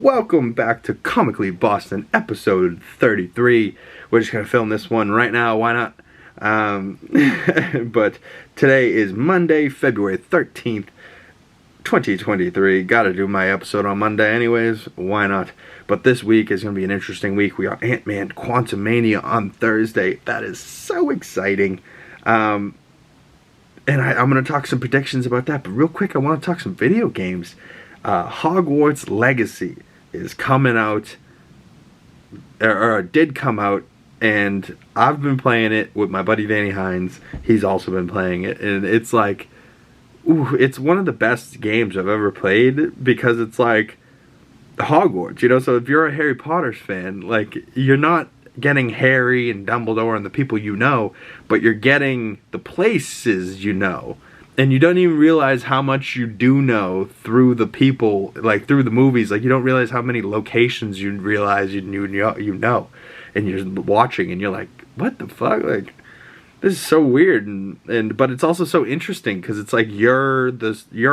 Welcome back to Comically Boston, episode 33. We're just going to film this one right now, why not? But today is Monday, February 13th, 2023. Gotta do my episode on Monday anyways, why not? But this week is going to be an interesting week. We got Antman Quantumania on Thursday. That is so exciting. And I'm going to talk some predictions about that. But real quick, I want to talk some video games. Hogwarts Legacy is coming out, or did come out, and I've been playing it with my buddy Danny Hines. He's also been playing it, and it's like, ooh, it's one of the best games I've ever played, because it's like Hogwarts, you know. So if you're a Harry Potter fan, like, you're not getting Harry and Dumbledore and the people you know, but you're getting the places you know. And you don't even realize how much you do know through the people, like through the movies. Like, you don't realize how many locations you realize you know. And you're watching and you're like, what the fuck? Like, this is so weird. But it's also so interesting because it's like you're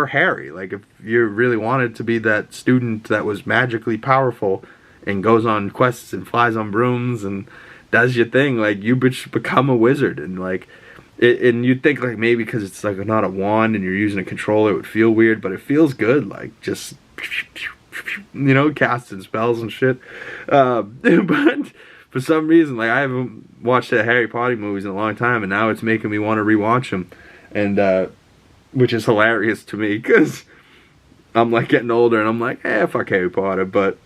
Harry. Like, if you really wanted to be that student that was magically powerful and goes on quests and flies on brooms and does your thing, like, you become a wizard. And like, and you'd think, like, maybe because it's like not a wand and you're using a controller, it would feel weird, but it feels good, like, just, you know, casting spells and shit. But for some reason, like, I haven't watched the Harry Potter movies in a long time, and now it's making me want to rewatch them, and which is hilarious to me, because I'm like getting older, and I'm like, fuck Harry Potter. But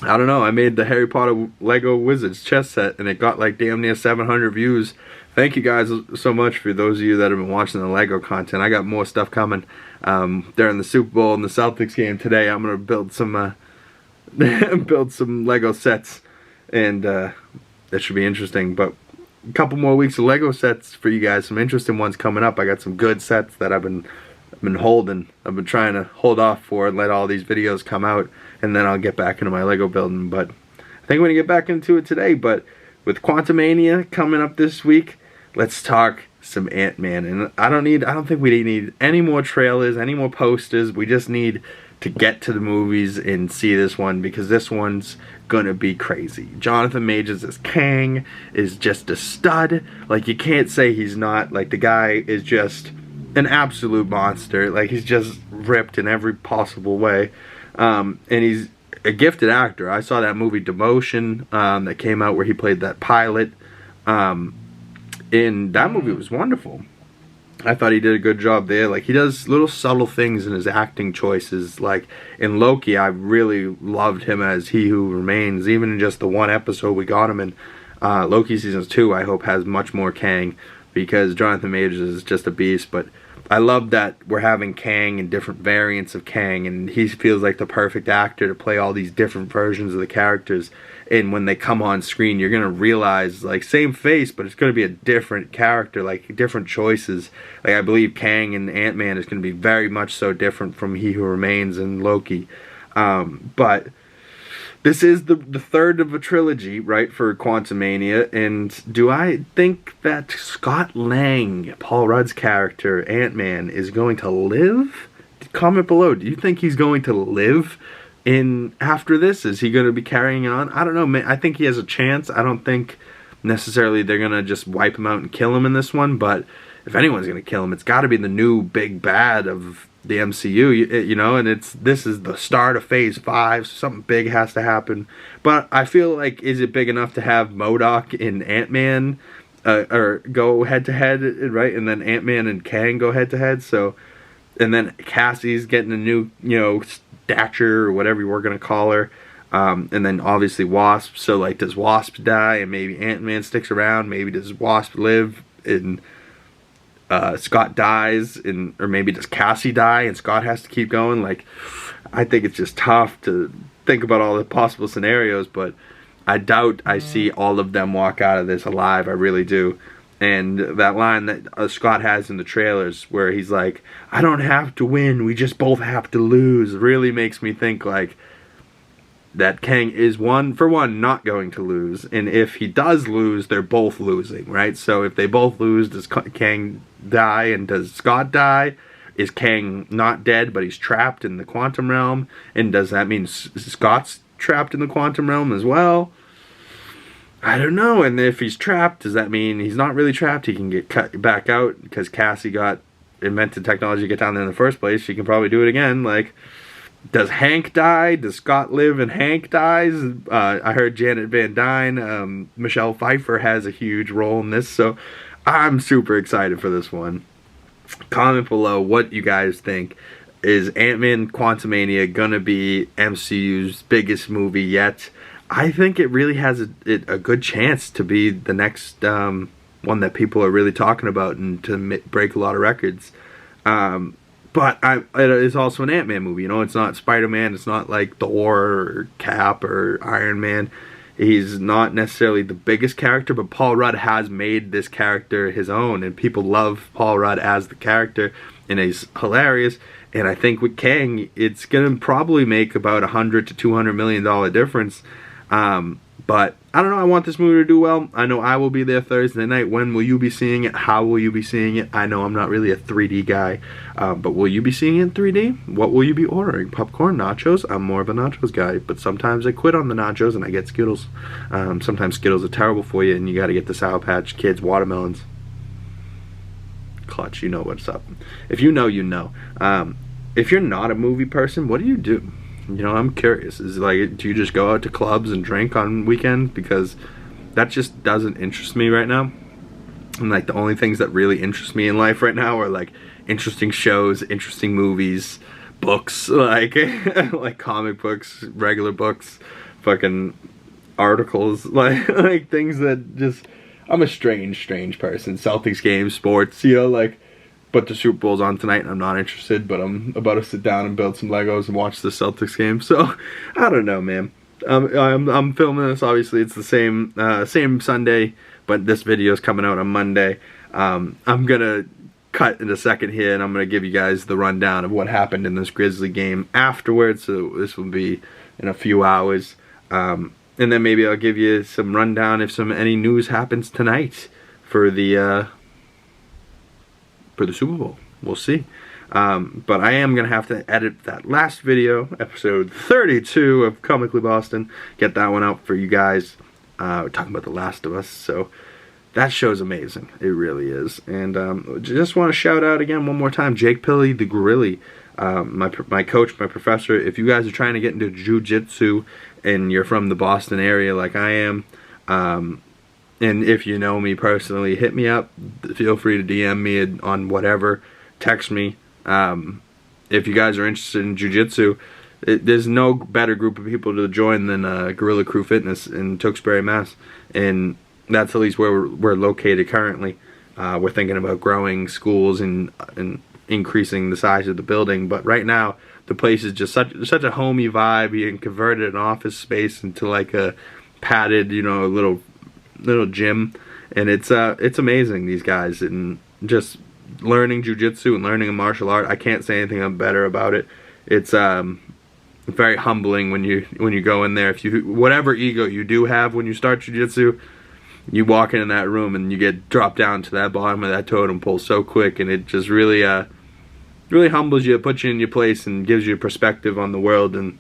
I don't know, I made the Harry Potter Lego Wizards chess set, and it got like damn near 700 views. Thank you guys so much for those of you that have been watching the Lego content. I got more stuff coming during the Super Bowl and the Celtics game today. I'm gonna build some build some Lego sets, and that should be interesting. But a couple more weeks of Lego sets for you guys. Some interesting ones coming up. I got some good sets that I've been holding. I've been trying to hold off for and let all these videos come out, and then I'll get back into my Lego building. But I think I'm gonna get back into it today. But with Quantumania coming up this week, let's talk some Ant-Man. And I don't think we need any more trailers, any more posters. We just need to get to the movies and see this one, because this one's gonna be crazy. Jonathan Majors as Kang is just a stud. Like, you can't say he's not. Like, the guy is just an absolute monster. Like, he's just ripped in every possible way. And he's a gifted actor. I saw that movie Demotion that came out where he played that pilot. And that movie was wonderful. I thought he did a good job there. Like, he does little subtle things in his acting choices. Like, in Loki, I really loved him as He Who Remains. Even in just the one episode we got him in. Loki Season 2, I hope, has much more Kang, because Jonathan Majors is just a beast. But I love that we're having Kang and different variants of Kang, and he feels like the perfect actor to play all these different versions of the characters. And when they come on screen, you're gonna realize, like, same face, but it's gonna be a different character, like different choices. Like, I believe Kang and Ant-Man is gonna be very much so different from He Who Remains and Loki. But this is the third of a trilogy, right, for Quantumania. And do I think that Scott Lang, Paul Rudd's character, Ant-Man, is going to live? Comment below. Do you think he's going to live in after this? Is he going to be carrying it on? I don't know. I think he has a chance. I don't think necessarily they're going to just wipe him out and kill him in this one. But if anyone's going to kill him, it's got to be the new big bad of the MCU, you know, and this is the start of Phase 5, so something big has to happen. But I feel like, is it big enough to have MODOK and Ant-Man or go head-to-head, right? And then Ant-Man and Kang go head-to-head, so, and then Cassie's getting a new, you know, stature or whatever we're going to call her. And then obviously Wasp. So, like, does Wasp die and maybe Ant-Man sticks around? Maybe does Wasp live and Scott dies, or maybe does Cassie die and Scott has to keep going? Like, I think it's just tough to think about all the possible scenarios, but I doubt I see all of them walk out of this alive. I really do. And that line that Scott has in the trailers where he's like, I don't have to win, we just both have to lose, really makes me think, like, that Kang is, for one, not going to lose. And if he does lose, they're both losing, right? So if they both lose, does Kang die and does Scott die? is Kang not dead, but he's trapped in the quantum realm? And does that mean Scott's trapped in the quantum realm as well? I don't know. And if he's trapped, does that mean he's not really trapped? He can get cut back out because Cassie got invented technology to get down there in the first place. She can probably do it again. Like, does Hank die? Does Scott live and Hank dies? I heard Janet Van Dyne, Michelle Pfeiffer has a huge role in this, so I'm super excited for this one. Comment below what you guys think. Is Ant-Man Quantumania gonna be MCU's biggest movie yet? I think it really has a good chance to be the next one that people are really talking about and to break a lot of records. But it is also an Ant-Man movie, you know. It's not Spider-Man, it's not like Thor or Cap or Iron Man. He's not necessarily the biggest character, but Paul Rudd has made this character his own, and people love Paul Rudd as the character, and he's hilarious. And I think with Kang, it's going to probably make about $100 to $200 million difference. But I don't know, I want this movie to do well. I know I will be there Thursday night. When will you be seeing it? How will you be seeing it? I know I'm not really a 3D guy, but will you be seeing it in 3D? What will you be ordering? Popcorn, nachos? I'm more of a nachos guy, but sometimes I quit on the nachos and I get Skittles. Sometimes Skittles are terrible for you and you gotta get the Sour Patch Kids watermelons. Clutch, you know what's up. If you know, you know. If you're not a movie person, what do you do? You know, I'm curious. Is it like, do you just go out to clubs and drink on weekends? Because that just doesn't interest me right now. And like the only things that really interest me in life right now are like interesting shows, interesting movies, books, like like comic books, regular books, fucking articles, like things that just, I'm a strange person. Celtics games, sports, you know, like. But the Super Bowl's on tonight and I'm not interested, but I'm about to sit down and build some Legos and watch the Celtics game. So, I don't know, man. I'm filming this, obviously it's the same Sunday, but this video is coming out on Monday. I'm gonna cut in a second here and I'm gonna give you guys the rundown of what happened in this Grizzly game afterwards. So this will be in a few hours. And then maybe I'll give you some rundown if any news happens tonight for the Super Bowl. We'll see. But I am going to have to edit that last video, episode 32 of Comically Boston, get that one out for you guys. We're talking about The Last of Us, so that show's amazing. It really is. And just want to shout out again one more time, Jake Pilley, the Grilly, my coach, my professor. If you guys are trying to get into jiu-jitsu and you're from the Boston area like I am, and if you know me personally, hit me up. Feel free to DM me on whatever. Text me. If you guys are interested in jiu-jitsu, there's no better group of people to join than Gorilla Crew Fitness in Tewksbury, Mass. And that's at least where we're located currently. We're thinking about growing schools and increasing the size of the building. But right now, the place is just such a homey vibe. You can convert an office space into like a padded, you know, little gym, and it's amazing, these guys, and just learning jiu-jitsu and learning a martial art. I can't say anything better about it. It's very humbling when you go in there. If you, whatever ego you do have when you start jiu-jitsu, you walk in that room and you get dropped down to that bottom of that totem pole so quick, and it just really humbles you, puts you in your place, and gives you a perspective on the world, and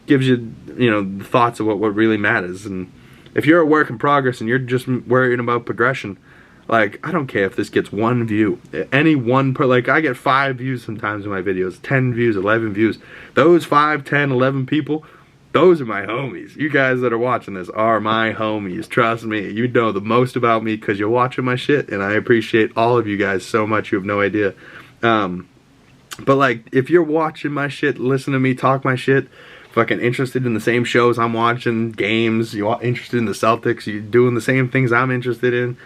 gives you, you know, the thoughts of what really matters. And if you're a work in progress and you're just worrying about progression, like, I don't care if this gets 1 view. Any one like, I get 5 views sometimes in my videos, 10 views, 11 views. Those 5, 10, 11 people, those are my homies. You guys that are watching this are my homies. Trust me. You know the most about me because you're watching my shit, and I appreciate all of you guys so much. You have no idea. But, like, if you're watching my shit, listen to me talk my shit, fucking interested in the same shows I'm watching, games, you're interested in the Celtics, you're doing the same things I'm interested in,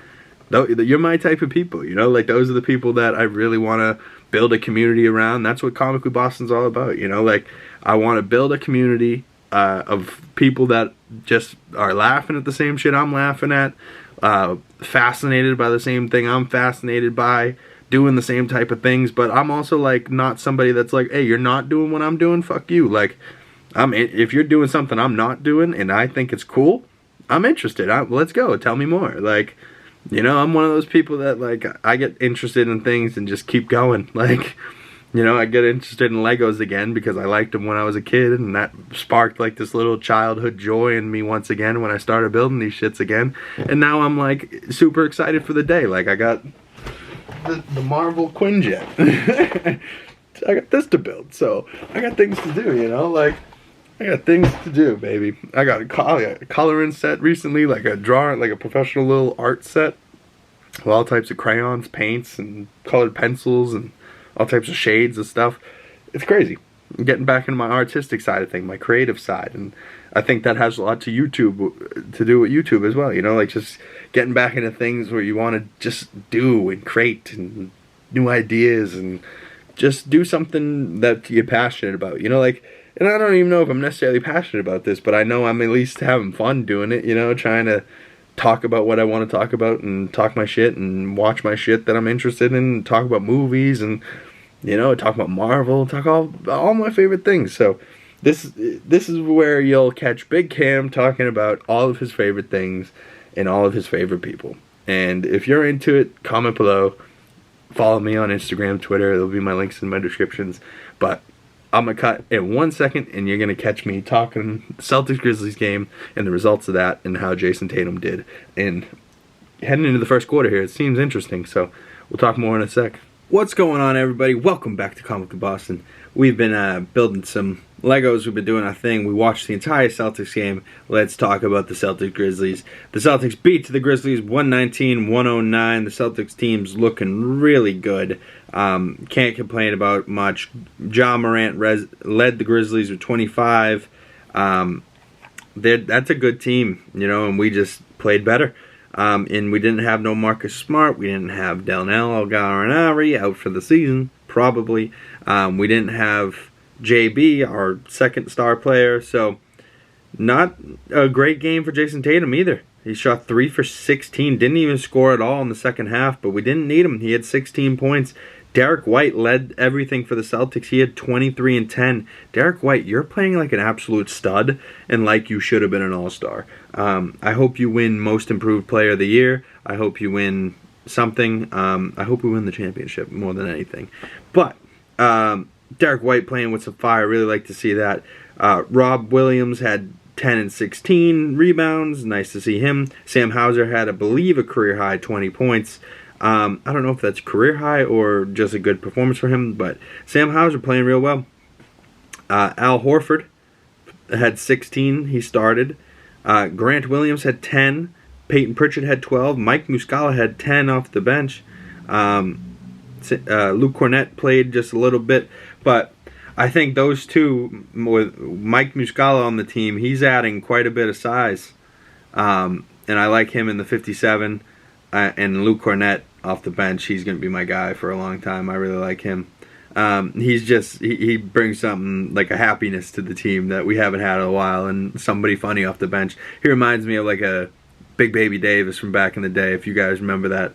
you're my type of people, you know, like, those are the people that I really want to build a community around. That's what Comically Boston's all about, you know, like, I want to build a community of people that just are laughing at the same shit I'm laughing at, fascinated by the same thing I'm fascinated by, doing the same type of things, but I'm also, like, not somebody that's like, hey, you're not doing what I'm doing, fuck you. Like, if you're doing something I'm not doing and I think it's cool, I'm interested. Let's go. Tell me more. Like, you know, I'm one of those people that, like, I get interested in things and just keep going. Like, You know, I get interested in Legos again because I liked them when I was a kid, and that sparked like this little childhood joy in me once again when I started building these shits again. And now I'm like super excited for the day. Like I got the Marvel Quinjet. I got this to build, so I got things to do, you know, like I got things to do, baby. I got a coloring set recently, like a drawing, like a professional little art set with all types of crayons, paints, and colored pencils, and all types of shades of stuff. It's crazy. I'm getting back into my artistic side of things, my creative side, and I think that has a lot to do with YouTube as well, you know, like just getting back into things where you want to just do and create and new ideas and just do something that you're passionate about, you know, like, and I don't even know if I'm necessarily passionate about this, but I know I'm at least having fun doing it, you know, trying to talk about what I want to talk about and talk my shit and watch my shit that I'm interested in, talk about movies and, you know, talk about Marvel, talk all my favorite things. So this is where you'll catch Big Cam talking about all of his favorite things and all of his favorite people. And if you're into it, comment below. Follow me on Instagram, Twitter. There'll be my links in my descriptions. But I'm going to cut in 1 second, and you're going to catch me talking Celtics-Grizzlies game and the results of that and how Jason Tatum did. And heading into the first quarter here, it seems interesting. So we'll talk more in a sec. What's going on, everybody? Welcome back to Comically Boston. We've been building some Legos. We've been doing our thing. We watched the entire Celtics game. Let's talk about the Celtics-Grizzlies. The Celtics beat the Grizzlies 119-109. The Celtics team's looking really good. Can't complain about much. Ja Morant led the Grizzlies with 25. That's a good team, you know, and we just played better. And we didn't have no Marcus Smart. We didn't have Delnell Gallinari out for the season, probably. We didn't have JB, our second star player. So not a great game for Jason Tatum either. He shot 3 for 16. Didn't even score at all in the second half, but we didn't need him. He had 16 points. Derek White led everything for the Celtics. He had 23 and 10. Derek White, you're playing like an absolute stud and like you should have been an all-star. I hope you win Most Improved Player of the Year. I hope you win something. I hope we win the championship more than anything. But Derek White playing with some fire. I really like to see that. Rob Williams had 10 and 16 rebounds. Nice to see him. Sam Hauser had, I believe, a career-high 20 points. I don't know if that's career high or just a good performance for him, but Sam Hauser playing real well. Al Horford had 16. He started. Grant Williams had 10. Peyton Pritchard had 12. Mike Muscala had 10 off the bench. Luke Cornett played just a little bit, but I think those two, with Mike Muscala on the team, he's adding quite a bit of size, and I like him in the 57. And Luke Cornett off the bench, he's going to be my guy for a long time. I really like him. He brings something like a happiness to the team that we haven't had in a while, and somebody funny off the bench. He reminds me of like a Big Baby Davis from back in the day, if you guys remember that.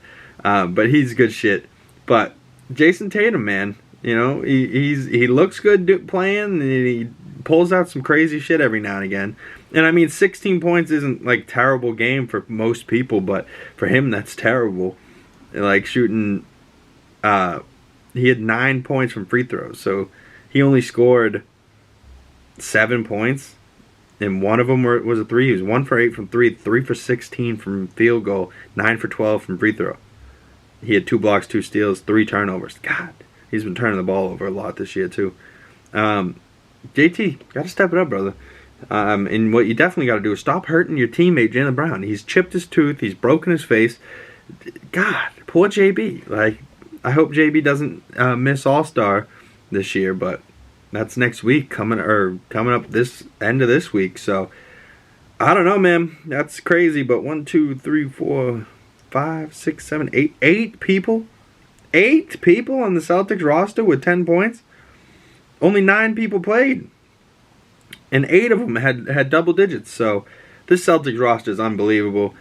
But he's good shit. But Jason Tatum, man, you know, he looks good playing, and he pulls out some crazy shit every now and again. And I mean, 16 points isn't like terrible game for most people, but for him that's terrible. Like shooting, he had 9 points from free throws, so he only scored 7 points, and one of them was a three. He was 1 for 8 from 3, 3 for 16 from field goal, 9 for 12 from free throw. He had 2 blocks, 2 steals, 3 turnovers. God, he's been turning the ball over a lot this year too. JT, gotta step it up, brother. And what you definitely got to do is stop hurting your teammate, Jaylen Brown. He's chipped his tooth. He's broken his face. God, poor JB. Like, I hope JB doesn't miss All-Star this year, but that's next week coming up this end of this week. So, I don't know, man. That's crazy, but 1, 2, 3, 4, 5, 6, 7, 8. 8 people? 8 people on the Celtics roster with 10 points? Only 9 people played. And 8 of them had double digits. So this Celtics roster is unbelievable.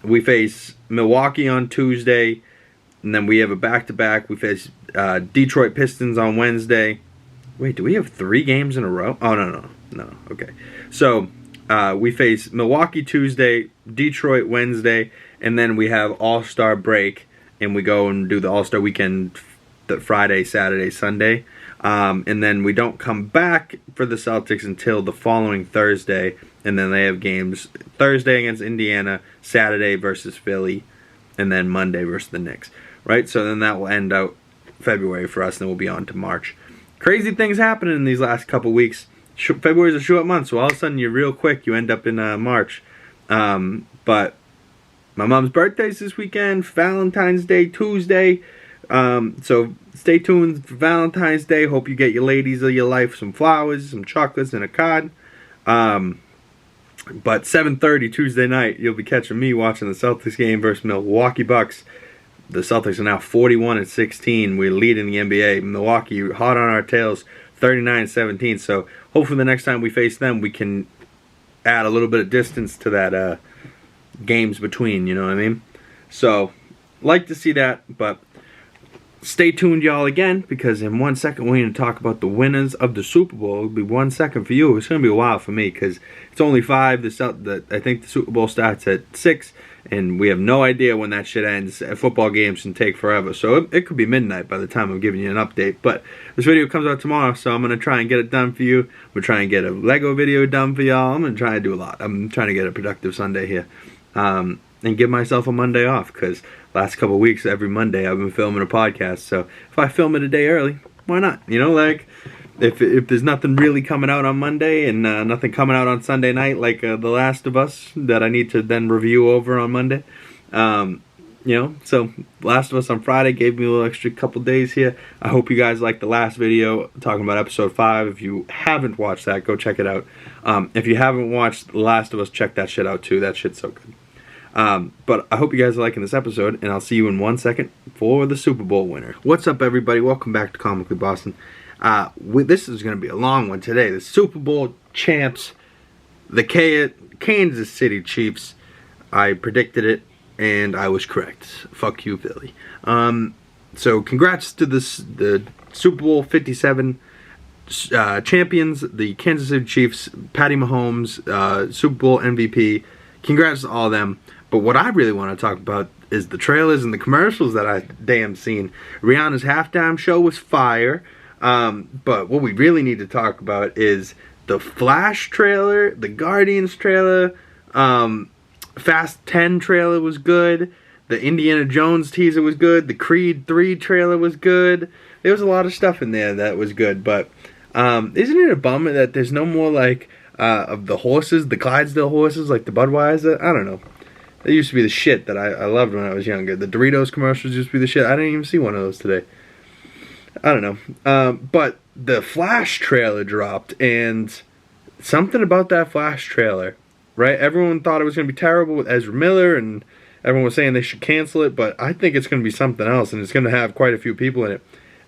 We face Milwaukee on Tuesday. And then we have a back-to-back. We face Detroit Pistons on Wednesday. Wait, do we have 3 games in a row? Oh, no. Okay. So we face Milwaukee Tuesday, Detroit Wednesday. And then we have All-Star break. And we go and do the All-Star weekend the Friday, Saturday, Sunday. And then we don't come back for the Celtics until the following Thursday. And then they have games Thursday against Indiana, Saturday versus Philly, and then Monday versus the Knicks. Right? So then that will end out February for us, and then we'll be on to March. Crazy things happening in these last couple weeks. February is a short month, so all of a sudden you're real quick. You end up in March. But my mom's birthday's this weekend, Valentine's Day, Tuesday. So stay tuned for Valentine's Day. Hope you get your ladies of your life some flowers, some chocolates, and a card. But 7:30 Tuesday night, you'll be catching me watching the Celtics game versus Milwaukee Bucks. The Celtics are now 41-16. We're leading the NBA. Milwaukee hot on our tails, 39-17. So hopefully the next time we face them, we can add a little bit of distance to that games between. You know what I mean? So like to see that, but stay tuned, y'all, again, because in 1 second we're going to talk about the winners of the Super Bowl. It'll be 1 second for you. It's going to be a while for me because it's only 5. I think the Super Bowl starts at 6, and we have no idea when that shit ends. Football games can take forever, so it could be midnight by the time I'm giving you an update. But this video comes out tomorrow, so I'm going to try and get it done for you. I'm going to try and get a Lego video done for y'all. I'm going to try and do a lot. I'm trying to get a productive Sunday here. And give myself a Monday off, because last couple of weeks, every Monday, I've been filming a podcast. So if I film it a day early, why not? You know, like, if there's nothing really coming out on Monday and nothing coming out on Sunday night, like The Last of Us, that I need to then review over on Monday, you know, so Last of Us on Friday gave me a little extra couple days here. I hope you guys liked the last video talking about episode 5. If you haven't watched that, go check it out. If you haven't watched The Last of Us, check that shit out too. That shit's so good. But I hope you guys are liking this episode, and I'll see you in 1 second for the Super Bowl winner. What's up, everybody? Welcome back to Comically Boston. This is going to be a long one today. The Super Bowl champs, the Kansas City Chiefs. I predicted it, and I was correct. Fuck you, Philly. So congrats to the Super Bowl 57 champions, the Kansas City Chiefs, Patty Mahomes, Super Bowl MVP. Congrats to all of them. But what I really want to talk about is the trailers and the commercials that I damn seen. Rihanna's halftime show was fire. But what we really need to talk about is the Flash trailer, the Guardians trailer, Fast 10 trailer was good. The Indiana Jones teaser was good. The Creed 3 trailer was good. There was a lot of stuff in there that was good. But isn't it a bummer that there's no more, like, of the horses, the Clydesdale horses, like the Budweiser? I don't know. They used to be the shit that I loved when I was younger. The Doritos commercials used to be the shit. I didn't even see one of those today. I don't know. But the Flash trailer dropped, and something about that Flash trailer, right? Everyone thought it was going to be terrible with Ezra Miller, and everyone was saying they should cancel it, but I think it's going to be something else, and it's going to have quite a few people in it.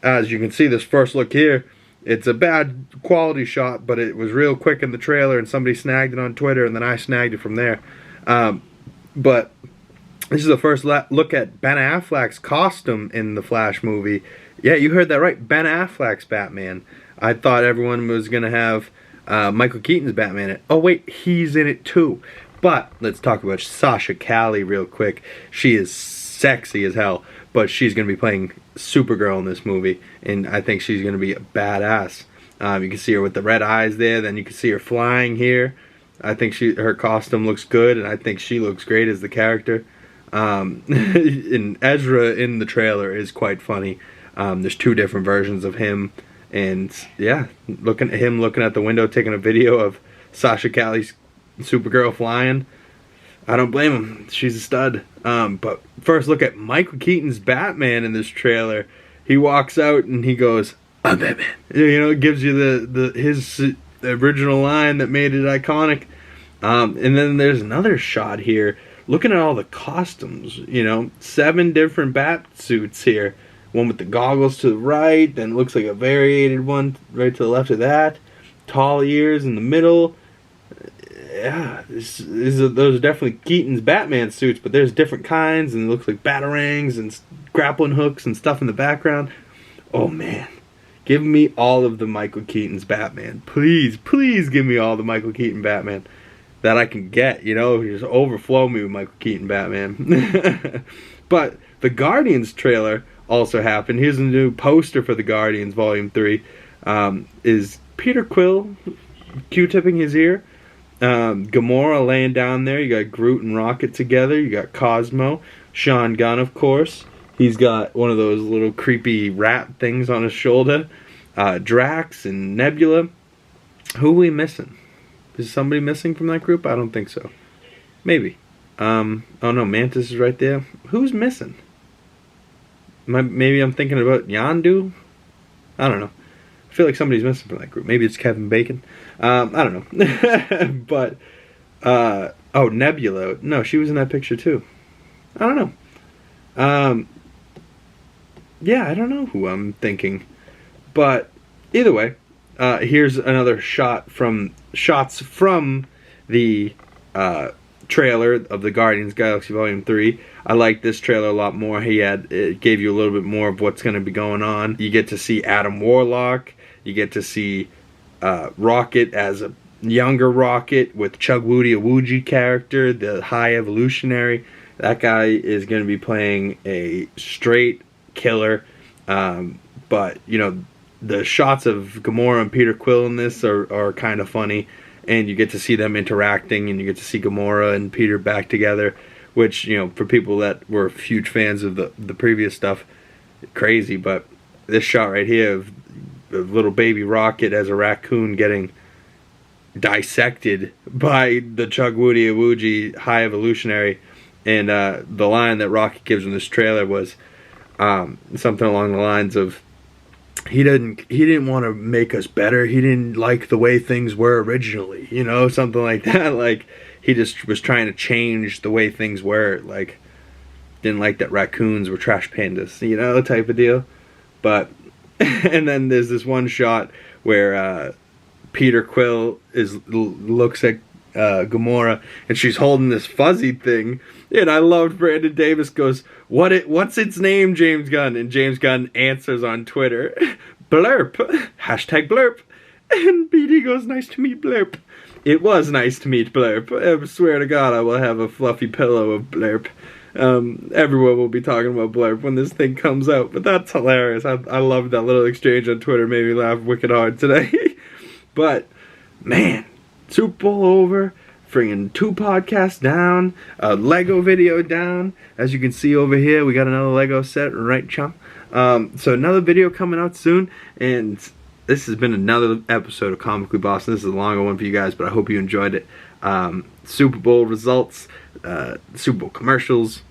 As you can see, this first look here, it's a bad quality shot, but it was real quick in the trailer, and somebody snagged it on Twitter, and then I snagged it from there. But this is the first look at Ben Affleck's costume in the Flash movie. Yeah, you heard that right. Ben Affleck's Batman. I thought everyone was going to have Michael Keaton's Batman in it. Oh, wait, he's in it too. But let's talk about Sasha Calle real quick. She is sexy as hell, but she's going to be playing Supergirl in this movie, and I think she's going to be a badass. You can see her with the red eyes there, then you can see her flying here. I think her costume looks good, and I think she looks great as the character. And Ezra in the trailer is quite funny. There's 2 different versions of him, and yeah, looking at the window, taking a video of Sasha Calle's Supergirl flying. I don't blame him. She's a stud. But first, look at Michael Keaton's Batman in this trailer. He walks out and he goes, "I'm Batman." You know, it gives you his original line that made it iconic. And then there's another shot here. Looking at all the costumes, you know, 7 different bat suits here. One with the goggles to the right, then looks like a variated one right to the left of that. Tall ears in the middle. Yeah, those are definitely Keaton's Batman suits, but there's different kinds, and it looks like batarangs and grappling hooks and stuff in the background. Oh man, give me all of the Michael Keaton's Batman. Please, please give me all the Michael Keaton Batman that I can get, you know, just overflow me with Michael Keaton Batman. But the Guardians trailer also happened. Here's a new poster for the Guardians Volume 3. Is Peter Quill Q-tipping his ear? Gamora laying down there. You got Groot and Rocket together. You got Cosmo. Sean Gunn, of course. He's got one of those little creepy rat things on his shoulder. Drax and Nebula. Who are we missing? Is somebody missing from that group? I don't think so. Maybe. Oh no, Mantis is right there. Who's missing? Maybe I'm thinking about Yondu? I don't know. I feel like somebody's missing from that group. Maybe it's Kevin Bacon. I don't know. But, oh, Nebula. No, she was in that picture too. I don't know. Yeah, I don't know who I'm thinking. But, either way, here's another shots from the trailer of the Guardians Galaxy Volume 3. I like this trailer a lot more. It gave you a little bit more of what's going to be going on. You get to see Adam Warlock. You get to see Rocket as a younger Rocket with Chugwoody Awuji character, the High Evolutionary. That guy is going to be playing a straight killer. But, you know, the shots of Gamora and Peter Quill in this are kind of funny. And you get to see them interacting, and you get to see Gamora and Peter back together. Which, you know, for people that were huge fans of the previous stuff, crazy. But this shot right here of little baby Rocket as a raccoon getting dissected by the Chugwoody Awuji High Evolutionary, and the line that Rocket gives in this trailer was something along the lines of, he didn't want to make us better. He didn't like the way things were originally, you know, something like that. Like, he just was trying to change the way things were. Like, didn't like that raccoons were trash pandas, you know, type of deal. But, and then there's this one shot where Peter Quill looks at Gamora, and she's holding this fuzzy thing. And I loved Brandon Davis goes, what's its name, James Gunn? And James Gunn answers on Twitter, Blurp, hashtag Blurp. And BD goes, nice to meet Blurp. It was nice to meet Blurp. I swear to God, I will have a fluffy pillow of Blurp. Everyone will be talking about Blurp when this thing comes out. But that's hilarious. I loved that little exchange on Twitter. Made me laugh wicked hard today. But, man, Super Bowl over. Bringing 2 podcasts down. A Lego video down. As you can see over here, we got another Lego set, right, chum? So another video coming out soon. And this has been another episode of Comically Boston. This is a longer one for you guys, but I hope you enjoyed it. Super Bowl results, Super Bowl commercials.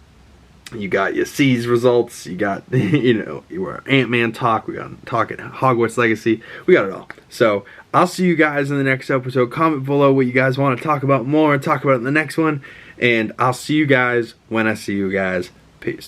You got your C's results. You got, you know, your Antman talk. We got talking Hogwarts Legacy. We got it all. So I'll see you guys in the next episode. Comment below what you guys want to talk about more and talk about in the next one. And I'll see you guys when I see you guys.